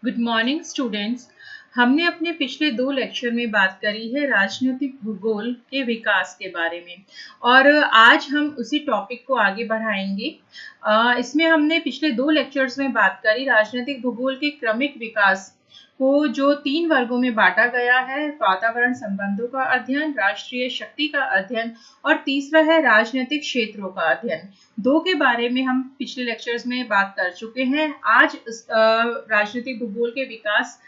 Good morning students. हमने अपने पिछले 2 लेक्चर में बात करी है राजनीतिक भूगोल के विकास के बारे में और आज हम उसी टॉपिक को आगे बढ़ाएंगे। इसमें हमने पिछले 2 लेक्चर्स में बात करी राजनीतिक भूगोल के क्रमिक विकास को जो 3 वर्गों में बांटा गया है, वातावरण संबंधों का अध्ययन, राष्ट्रीय शक्ति का अध्ययन और तीसरा है राजनीतिक क्षेत्रों का अध्ययन। 2 के बारे में हम पिछले लेक्चर्स में बात कर चुके हैं। आज राजनीतिक भूगोल के विकास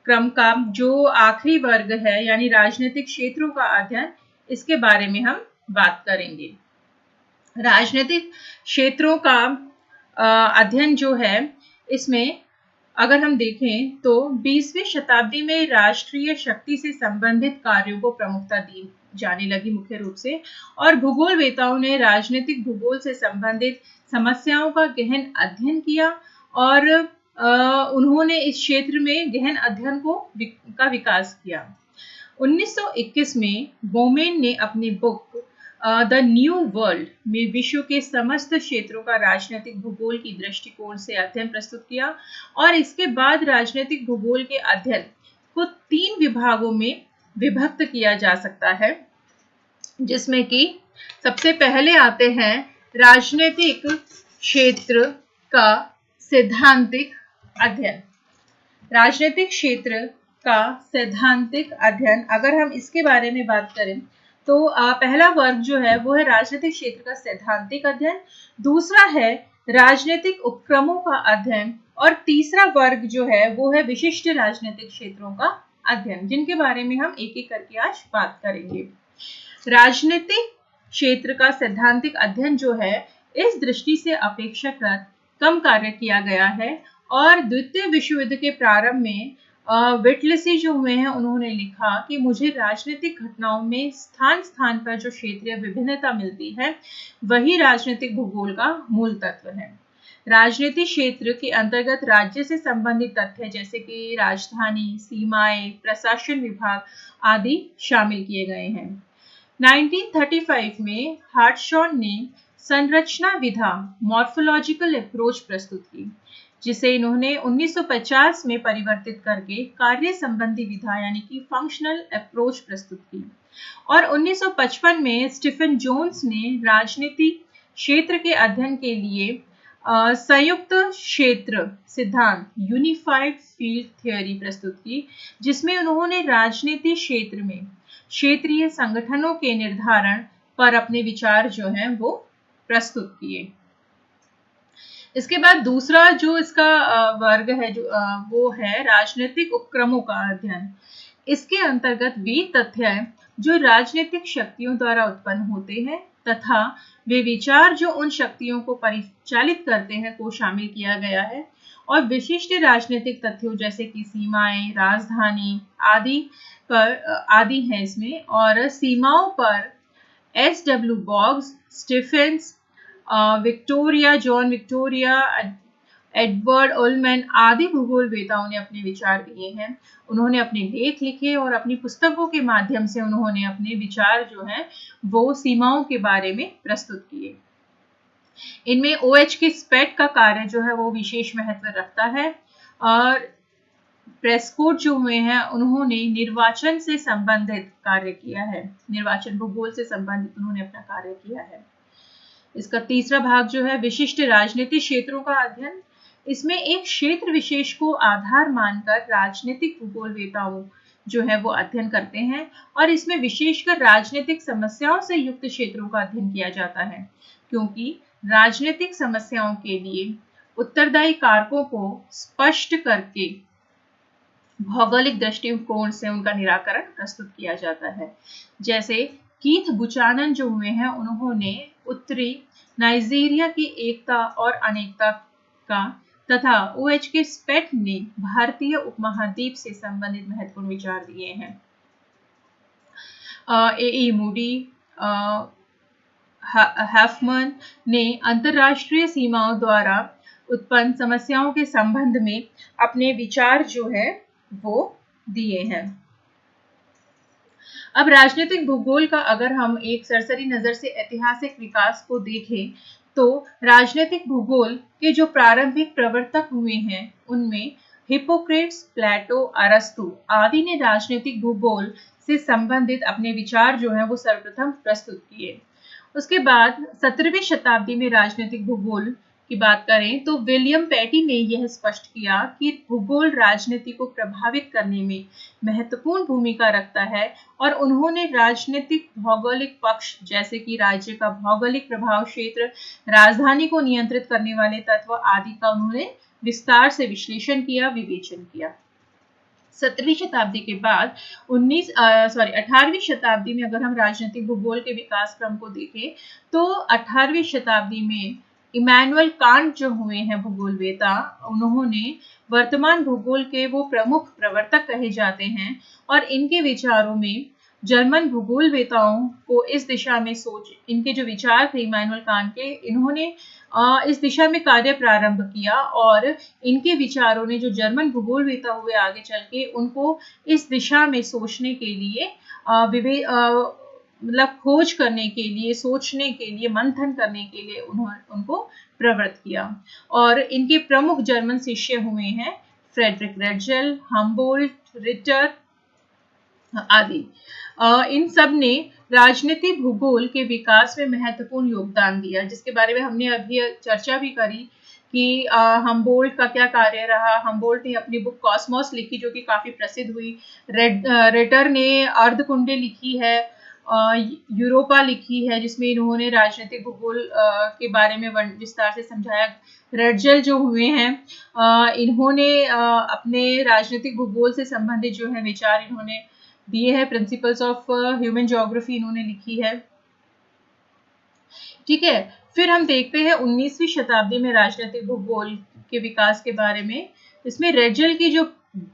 क्रम का जो आखिरी वर्ग है यानी राजनीतिक क्षेत्रों का अध्ययन, इसके बारे में हम बात करेंगे। राजनीतिक क्षेत्रों का अध्ययन जो है, इसमें अगर हम देखें तो 20वीं शताब्दी में राष्ट्रीय शक्ति से संबंधित कार्यों को प्रमुखता दी जाने लगी मुख्य रूप से, और भूगोलवेताओं ने राजनीतिक भूगोल से संबंधित समस्याओं का गहन अध्ययन किया और उन्होंने इस क्षेत्र में गहन अध्ययन का विकास किया। 1921 में बोमेन ने अपनी बुक द न्यू वर्ल्ड में विश्व के समस्त क्षेत्रों का राजनीतिक भूगोल की दृष्टिकोण से अध्ययन प्रस्तुत किया और इसके बाद राजनीतिक भूगोल के अध्ययन को 3 विभागों में विभक्त किया जा सकता है, जिसमें कि सबसे पहले आते हैं राजनीतिक क्षेत्र का सैद्धांतिक अध्ययन। राजनीतिक क्षेत्र का सैद्धांतिक अध्ययन, अगर हम इसके बारे में बात करें तो पहला वर्ग जो है वो है राजनीतिक क्षेत्र का सैद्धांतिक अध्ययन, दूसरा है राजनीतिक उपक्रमों का अध्ययन और तीसरा वर्ग जो है वो है विशिष्ट राजनीतिक क्षेत्रों का अध्ययन, जिनके बारे में हम एक एक करके आज बात करेंगे। राजनीतिक क्षेत्र का सैद्धांतिक अध्ययन जो है, इस दृष्टि से अपेक्षाकृत कम कार्य किया गया है और द्वितीय विश्व युद्ध के प्रारंभ में विटलिसी जो हुए हैं, उन्होंने लिखा कि मुझे राजनीतिक घटनाओं में स्थान स्थान पर जो क्षेत्रीय विभिन्नता मिलती है वही राजनीतिक भूगोल का मूल तत्व है। राजनीतिक क्षेत्र के अंतर्गत राज्य से संबंधित तथ्य जैसे कि राजधानी, सीमाएं, प्रशासन विभाग आदि शामिल किए गए हैं। 1935 में हार्टशॉन ने संरचना विधा मॉर्फोलॉजिकल अप्रोच प्रस्तुत की, जिसे इन्होंने 1950 में परिवर्तित करके कार्य संबंधी विधा यानी कि फंक्शनल अप्रोच प्रस्तुत की और 1955 में स्टीफन जोन्स ने राजनीति क्षेत्र के अध्ययन के लिए संयुक्त क्षेत्र सिद्धांत यूनिफाइड फील्ड थ्योरी प्रस्तुत की, जिसमें उन्होंने राजनीति क्षेत्र में क्षेत्रीय संगठनों के निर्धारण पर अपने विचार जो हैं वो प्रस्तुत किए। इसके बाद दूसरा जो इसका वर्ग है जो वो है राजनीतिक उपक्रमों का अध्ययन। इसके अंतर्गत वे तथ्य हैं जो राजनीतिक शक्तियों द्वारा उत्पन्न होते हैं तथा वे विचार जो उन शक्तियों को परिचालित करते हैं को शामिल किया गया है, और विशिष्ट राजनीतिक तथ्यों जैसे कि सीमाएं, राजधानी आदि हैं इसमें, और सीमाओं पर S.W. Boggs, Stephens, John Victoria, Edward Ollman आदि भूगोलवेताओं ने अपने विचार दिए हैं। उन्होंने अपने लेख लिखे और अपनी पुस्तकों के माध्यम से उन्होंने अपने विचार जो हैं वो सीमाओं के बारे में प्रस्तुत किए। इनमें OH के स्पेट का कार्य जो है वो विशेष महत्व रखता है और प्रेस्कोट जो हुए हैं उन्होंने निर्वाचन से संबंधित कार्य किया है, निर्वाचन भूगोल से संबंधित उन्होंने अपना कार्य किया है। इसका तीसरा भाग जो है विशिष्ट राजनीतिक क्षेत्रों का अध्ययन। इसमें एक क्षेत्र विशेष को आधार मानकर राजनीतिक भूगोलवेताओं जो है वो अध्ययन करते हैं और इसमें विशेषकर राजनीतिक समस्याओं से युक्त क्षेत्रों का अध्ययन किया जाता है, क्योंकि राजनीतिक समस्याओं के लिए उत्तरदायी कारकों को स्पष्ट करके भौगोलिक दृष्टिकोण से उनका निराकरण प्रस्तुत किया जाता है। जैसे कीथ बुचानन जो हुए हैं, उन्होंने उत्तरी नाइजीरिया की एकता और अनेकता का तथा OH के स्पेट ने भारतीय उपमहाद्वीप से संबंधित महत्वपूर्ण विचार दिए हैं। A.E. मूडी, हैफमन ने अंतरराष्ट्रीय सीमाओं द्वारा उत्पन्न समस्याओं के संबंध में अपने विचार जो है वो दिए हैं। अब राजनीतिक भूगोल का अगर हम एक सरसरी नजर से ऐतिहासिक विकास को देखें तो राजनीतिक भूगोल के जो प्रारंभिक प्रवर्तक हुए हैं उनमें हिपोक्रेट्स, प्लेटो, अरस्तु आदि ने राजनीतिक भूगोल से संबंधित अपने विचार जो है वो सर्वप्रथम प्रस्तुत किए। उसके बाद 17वीं शताब्दी में राजनीतिक भूगोल की बात करें तो विलियम पैटी ने यह स्पष्ट किया कि भूगोल राजनीति को प्रभावित करने में महत्वपूर्ण भूमिका रखता है और उन्होंने राजनीतिक भौगोलिक पक्ष जैसे कि राज्य का भौगोलिक प्रभाव क्षेत्र, राजधानी को नियंत्रित करने वाले तत्व आदि का उन्होंने विस्तार से विश्लेषण किया, विवेचन किया। 17वीं शताब्दी के बाद 18वीं शताब्दी में अगर हम राजनीतिक भूगोल के विकास क्रम को देखें तो 18वीं शताब्दी में इमैनुअल कांट जो हुए हैं भूगोलवेता, उन्होंने वर्तमान भूगोल के वो प्रमुख प्रवर्तक कहे जाते हैं और इनके विचारों में जर्मन भूगोलवेताओं को इस दिशा में इनके जो विचार थे इमैनुअल कांट के, इन्होंने इस दिशा में कार्य प्रारंभ किया और इनके विचारों ने जो जर्मन भूगोलवेता हुए आगे चल के उनको इस दिशा में सोचने के लिए मतलब खोज करने के लिए, सोचने के लिए, मंथन करने के लिए उनको प्रवृत्त किया। और इनके प्रमुख जर्मन शिष्य हुए हैं फ्रेडरिक रेडजल, हम्बोल्ट, रिटर आदि। इन सब ने राजनीतिक भूगोल के विकास में महत्वपूर्ण योगदान दिया, जिसके बारे में हमने अभी चर्चा भी करी कि हम्बोल्ट का क्या कार्य रहा। हम्बोल्ट ने अपनी बुक कॉस्मोस लिखी जो कि काफी प्रसिद्ध हुई। रिटर ने अर्धकुंडे लिखी है, यूरोपा लिखी है जिसमें इन्होंने राजनीतिक भूगोल के बारे में विस्तार से समझाया। रेडजल जो हुए हैं इन्होंने अपने राजनीतिक भूगोल से संबंधित जो है विचार इन्होंने दिए हैं। प्रिंसिपल्स ऑफ ह्यूमन ज्योग्राफी इन्होंने लिखी है। ठीक है, फिर हम देखते हैं 19वीं शताब्दी में राजनीतिक भूगोल के विकास के बारे में। इसमें रेडजल की जो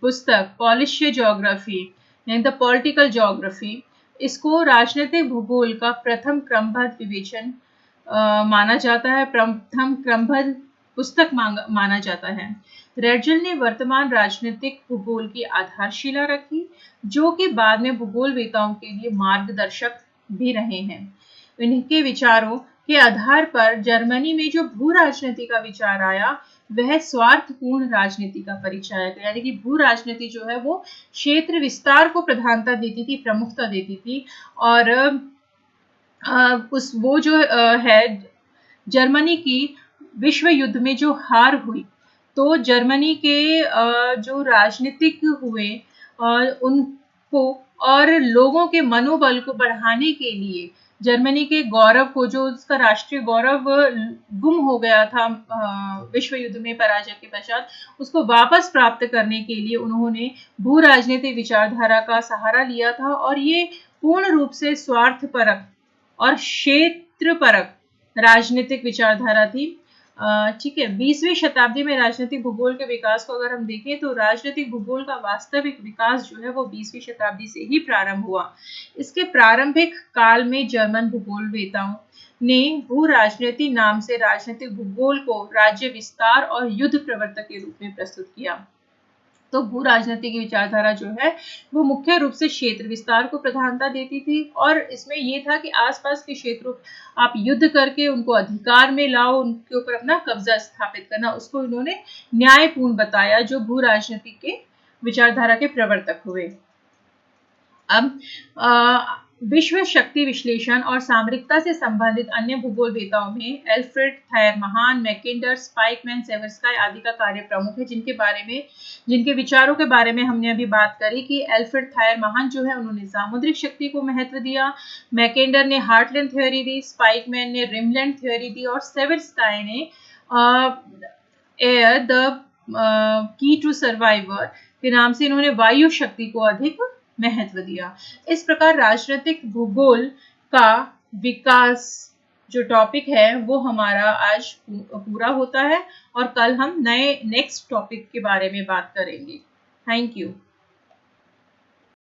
पुस्तक पॉलिश ज्योग्राफी यानी द पॉलिटिकल ज्योग्राफी, इसको राजनीतिक भूगोल का प्रथम क्रमबद्ध विवेचन माना जाता है, प्रथम क्रमबद्ध पुस्तक माना जाता है। रेडजल ने वर्तमान राजनीतिक भूगोल की आधारशिला रखी जो कि बाद में भूगोलवेताओं के लिए मार्गदर्शक भी रहे हैं। इनके विचारों के आधार पर जर्मनी में जो भू राजनीति का विचार आया वह स्वार्थपूर्ण राजनीति का परिचय है। यानी कि भू राजनीति जो है वो क्षेत्र विस्तार को प्रधानता देती थी, प्रमुखता देती थी। और वो जो है जर्मनी की विश्व युद्ध में जो हार हुई तो जर्मनी के जो राजनीतिक हुए उनको और लोगों के मनोबल को बढ़ाने के लिए जर्मनी के गौरव को, जो उसका राष्ट्रीय गौरव गुम हो गया था विश्व युद्ध में पराजय के पश्चात, उसको वापस प्राप्त करने के लिए उन्होंने भू राजनीतिक विचारधारा का सहारा लिया था। और ये पूर्ण रूप से स्वार्थपरक और क्षेत्रपरक राजनीतिक विचारधारा थी। ठीक है, 20वीं शताब्दी में राजनीतिक भूगोल के विकास को अगर हम देखें तो राजनीतिक भूगोल का वास्तविक विकास जो है वो 20वीं शताब्दी से ही प्रारंभ हुआ। इसके प्रारंभिक काल में जर्मन भूगोलवेताओं ने भू राजनीति नाम से राजनीतिक भूगोल को राज्य विस्तार और युद्ध प्रवर्तक के रूप में प्रस्तुत किया। तो भू राजनीति की विचारधारा जो है वो मुख्य रूप से क्षेत्र विस्तार को प्रधानता देती थी और इसमें ये था कि आसपास के क्षेत्रों आप युद्ध करके उनको अधिकार में लाओ, उनके ऊपर अपना कब्जा स्थापित करना, उसको इन्होंने न्यायपूर्ण बताया जो भू राजनीति के विचारधारा के प्रवर्तक हुए। अब विश्व शक्ति विश्लेषण और सामरिकता से संबंधित अन्य भूगोलवेताओं में एल्फ्रेड थायर महान, मैकेंडर, स्पाइकमैन, सेवर्स्काई आदि का कार्य प्रमुख है, जिनके विचारों के बारे में हमने अभी बात करी कि एल्फ्रेड थायर महान जो है उन्होंने सामुद्रिक शक्ति को महत्व दिया, मैकेंडर ने हार्टलैंड थ्योरी दी, स्पाइकमैन ने रिमलैंड थ्योरी दी और सेवर्स्काई ने air the key to survivor के नाम से इन्होंने वायु शक्ति को अधिक महत्व दिया। इस प्रकार राजनीतिक भूगोल का विकास जो टॉपिक है वो हमारा आज पूरा होता है और कल हम नेक्स्ट टॉपिक के बारे में बात करेंगे। Thank you.